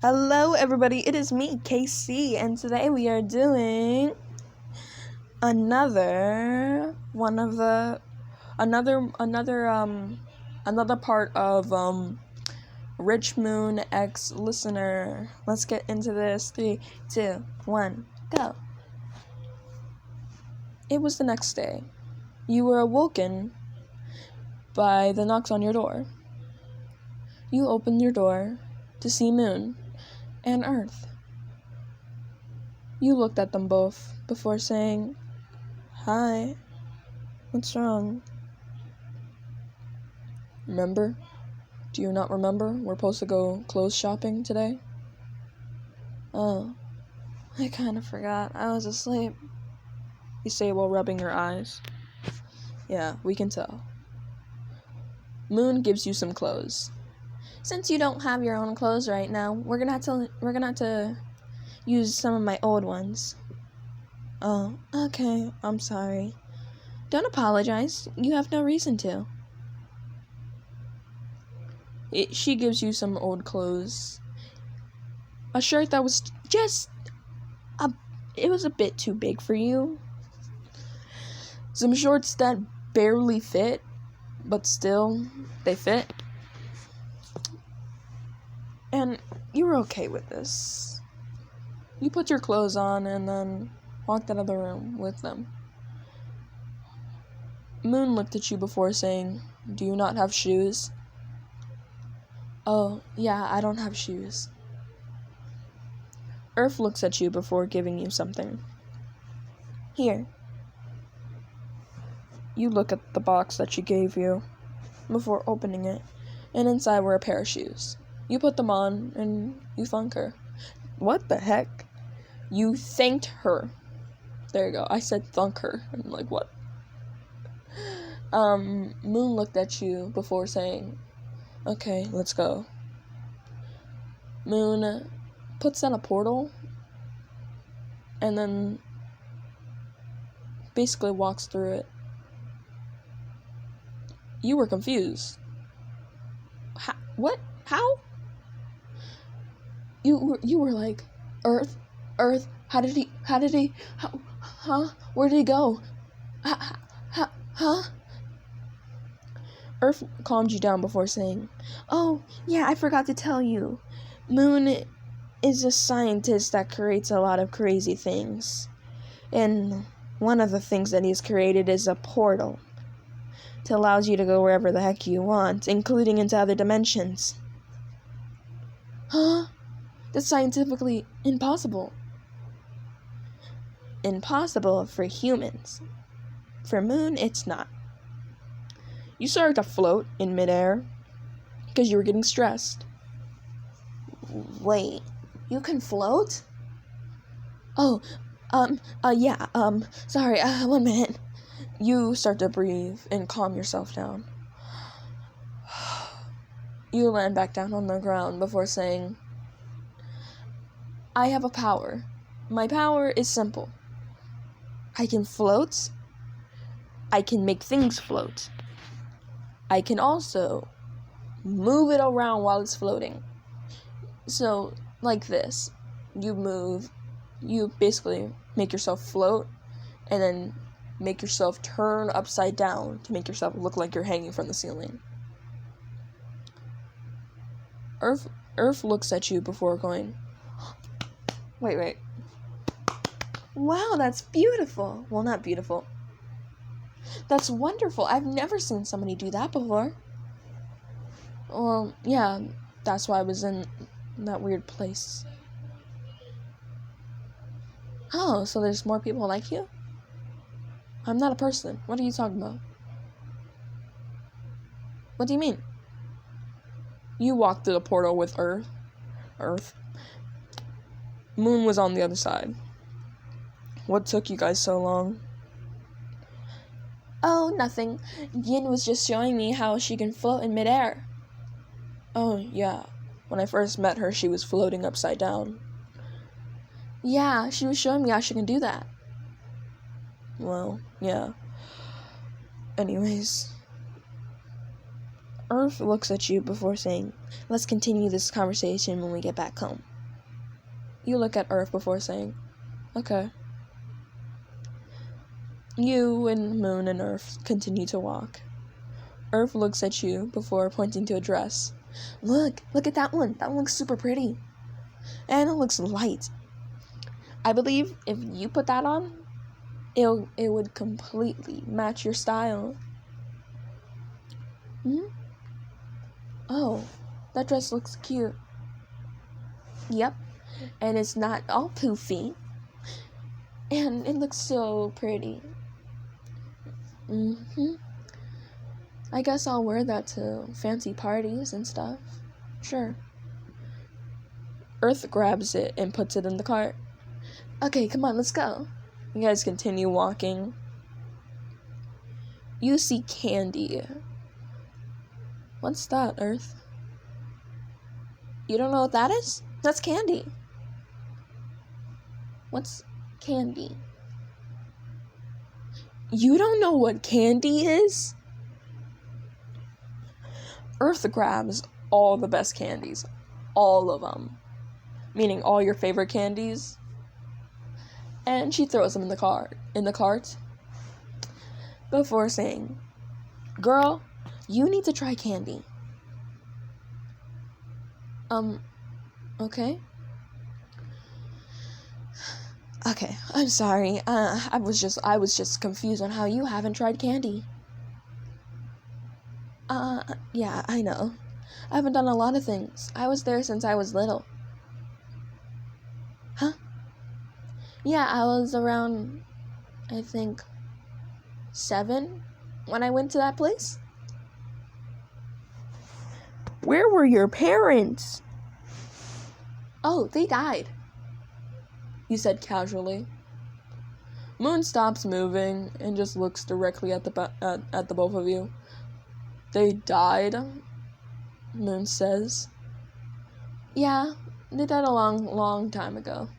Hello everybody, it is me, KC, and today we are doing another part of Rich Moon X Listener. Let's get into this. 3, 2, 1, go. It was the next day. You were awoken by the knocks on your door. You opened your door to see Moon and Earth. You looked at them both before saying, "Hi, what's wrong?" Remember? Do you not remember? We're supposed to go clothes shopping today? Oh, I kind of forgot. I was asleep. You say while rubbing your eyes. Yeah, we can tell. Moon gives you some clothes. Since you don't have your own clothes right now, we're gonna have to use some of my old ones. Oh, okay. I'm sorry. Don't apologize. You have no reason to. She gives you some old clothes. A shirt that was it was a bit too big for you. Some shorts that barely fit, but still, they fit. And you were okay with this. You put your clothes on and then walked out of the room with them. Moon looked at you before saying, "Do you not have shoes?" Oh, yeah, I don't have shoes. Earth looks at you before giving you something. Here. You look at the box that she gave you before opening it, and inside were a pair of shoes. You put them on, and you thank her. What the heck? You thanked her. There you go. I said thunk her. I'm like, what? Moon looked at you before saying, "Okay, let's go." Moon puts on a portal and then basically walks through it. You were confused. What? How? You were like, Earth, how did he, where did he go? Huh? Earth calmed you down before saying, "Oh, yeah, I forgot to tell you. Moon is a scientist that creates a lot of crazy things. And one of the things that he's created is a portal that allows you to go wherever the heck you want, including into other dimensions." Huh? That's scientifically impossible. Impossible for humans. For Moon, it's not. You started to float in midair because you were getting stressed. Wait, you can float? Oh, yeah, sorry, 1 minute. You start to breathe and calm yourself down. You land back down on the ground before saying, "I have a power. My power is simple. I can float. I can make things float. I can also move it around while it's floating." So, like this. You basically make yourself float and then make yourself turn upside down to make yourself look like you're hanging from the ceiling. Earth looks at you before going, Wait. Wow, that's beautiful. Well, not beautiful. That's wonderful. I've never seen somebody do that before. Well, yeah, that's why I was in that weird place. Oh, so there's more people like you? I'm not a person. What are you talking about? What do you mean? You walked through the portal with Earth. Moon was on the other side. What took you guys so long? Oh, nothing. Yin was just showing me how she can float in midair. Oh, yeah. When I first met her, she was floating upside down. Yeah, she was showing me how she can do that. Well, yeah. Anyways, Earth looks at you before saying, let's continue this conversation when we get back home. You look at Earth before saying, okay. You and Moon and Earth continue to walk. Earth looks at you before pointing to a dress. Look at that one. That one looks super pretty. And it looks light. I believe if you put that on, it would completely match your style. Oh, that dress looks cute. Yep, and it's not all poofy. And it looks so pretty. I guess I'll wear that to fancy parties and stuff. Sure. Earth grabs it and puts it in the cart. Okay, come on, let's go. You guys continue walking. You see candy. What's that, Earth? You don't know what that is? That's candy. What's candy? You don't know what candy is? Earth grabs all the best candies. All of them. Meaning all your favorite candies. And she throws them in the cart. Before saying, girl, you need to try candy. Okay. Okay, I'm sorry. I was just confused on how you haven't tried candy. Yeah, I know. I haven't done a lot of things. I was there since I was little. Huh? Yeah, I was around, I think, 7 when I went to that place. Where were your parents? Oh, they died. You said casually. Moon stops moving and just looks directly at the both of you. They died? Moon says. Yeah, they died a long time ago.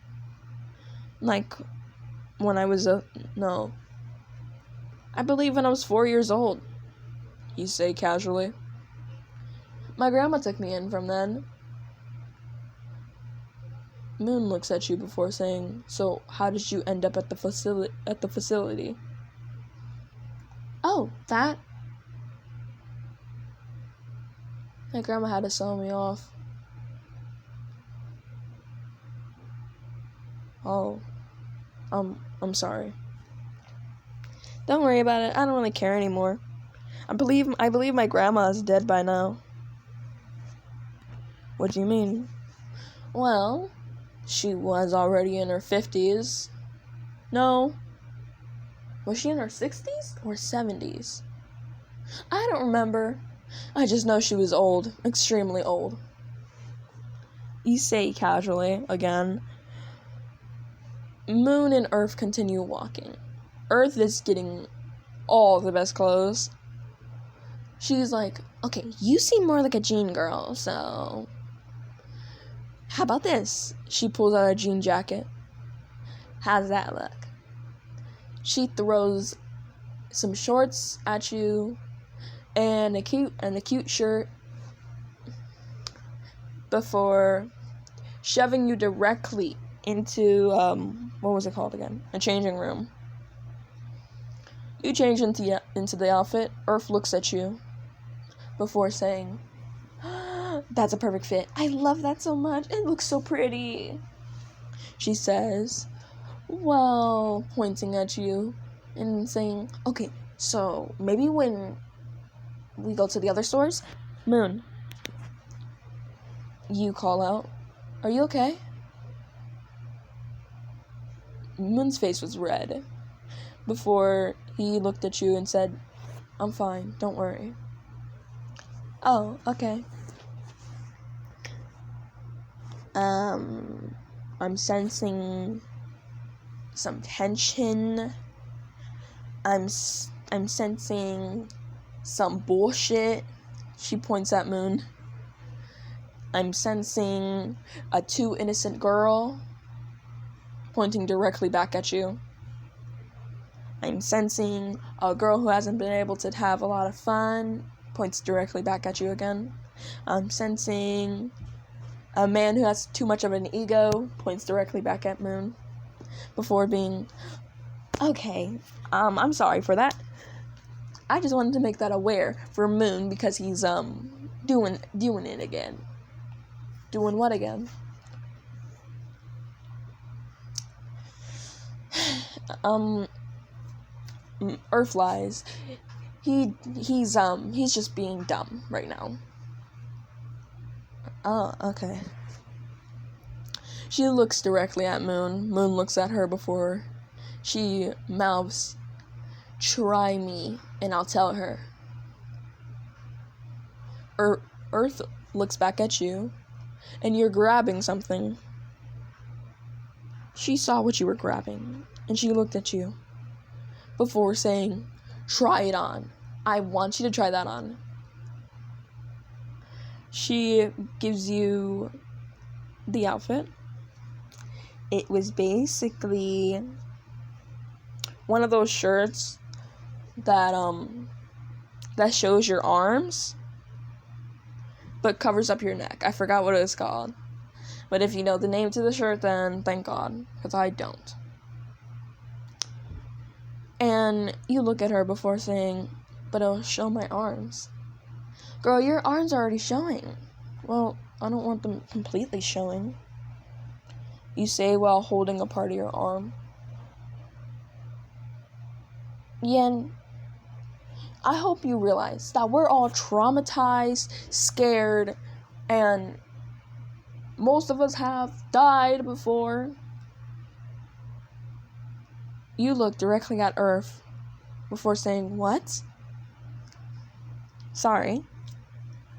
Like, when I was no. I believe when I was 4 years old. You say casually. My grandma took me in from then. Moon looks at you before saying, so how did you end up at the facility? Oh, that? My grandma had to sell me off. Oh, I'm sorry. Don't worry about it. I don't really care anymore. I believe my grandma is dead by now. What do you mean? Well, she was already in her 50s. No. Was she in her 60s or 70s? I don't remember. I just know she was old. Extremely old. You say casually, again. Moon and Earth continue walking. Earth is getting all the best clothes. She's like, okay, you seem more like a jean girl, so how about this? She pulls out a jean jacket. How's that look? She throws some shorts at you and a cute shirt before shoving you directly into what was it called again? A changing room. You change into the outfit. Earth looks at you before saying, that's a perfect fit. I love that so much. It looks so pretty. She says, well, pointing at you and saying, okay, so maybe when we go to the other stores, Moon, you call out, are you okay? Moon's face was red before he looked at you and said, I'm fine, don't worry. Oh, okay. I'm sensing some tension. I'm sensing some bullshit. She points at Moon. I'm sensing a too innocent girl pointing directly back at you. I'm sensing a girl who hasn't been able to have a lot of fun points directly back at you again. I'm sensing a man who has too much of an ego, points directly back at Moon, before being, okay, I'm sorry for that. I just wanted to make that aware for Moon because he's, doing it again. Doing what again? Earthlies. He's just being dumb right now. Oh, okay. She looks directly at Moon. Moon looks at her before she mouths, "Try me, and I'll tell her." Earth looks back at you, and you're grabbing something. She saw what you were grabbing, and she looked at you before saying, "Try it on. I want you to try that on." She gives you the outfit. It was basically one of those shirts that shows your arms but covers up your neck. I forgot what it was called. But if you know the name to the shirt, then thank God, because I don't. And you look at her before saying, "But it'll show my arms." Girl, your arms are already showing. Well, I don't want them completely showing. You say while holding a part of your arm. Yen, I hope you realize that we're all traumatized, scared, and most of us have died before. You look directly at Earth before saying, "What?" "Sorry.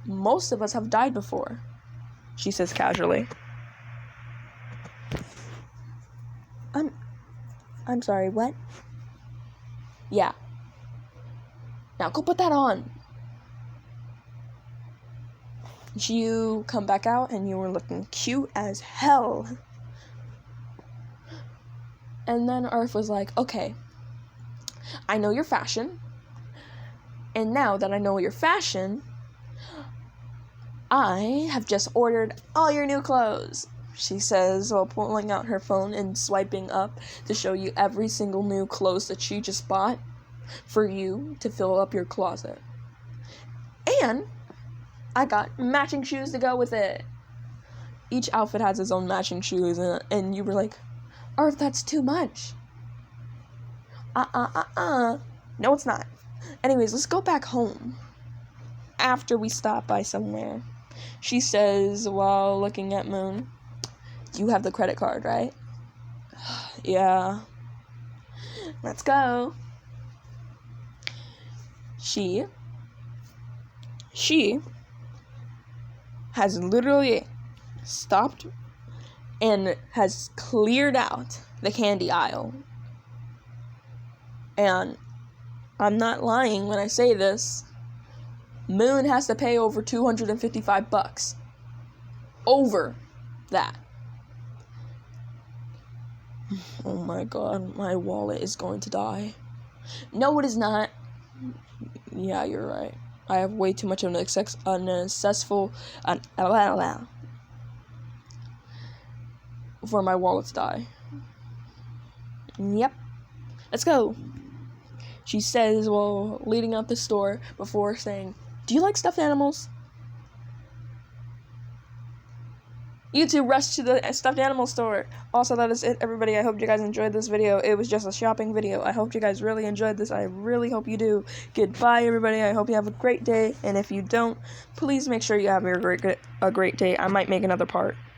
Most of us have died before," she says casually. I'm sorry, what? "Yeah. Now go put that on." You come back out and you were looking cute as hell. And then Earth was like, "Okay, I know your fashion. And now that I know your fashion, I have just ordered all your new clothes," she says while pulling out her phone and swiping up to show you every single new clothes that she just bought for you to fill up your closet. "And I got matching shoes to go with it." Each outfit has its own matching shoes, and you were like, "Earth, that's too much." No, it's not. Anyways, let's go back home after we stop by somewhere, she says while looking at Moon. "You have the credit card, right?" "Yeah." "Let's go." She has literally stopped and has cleared out the candy aisle. And I'm not lying when I say this. Moon has to pay over $255. Over that. Oh my God, my wallet is going to die. No, it is not. Yeah, you're right. I have way too much of an successful for my wallet to die. Yep. Let's go, she says while leading out the store before saying, "Do you like stuffed animals?" You two rush to the stuffed animal store. Also, that is it, everybody. I hope you guys enjoyed this video. It was just a shopping video. I hope you guys really enjoyed this. I really hope you do. Goodbye, everybody. I hope you have a great day. And if you don't, please make sure you have a great day. I might make another part.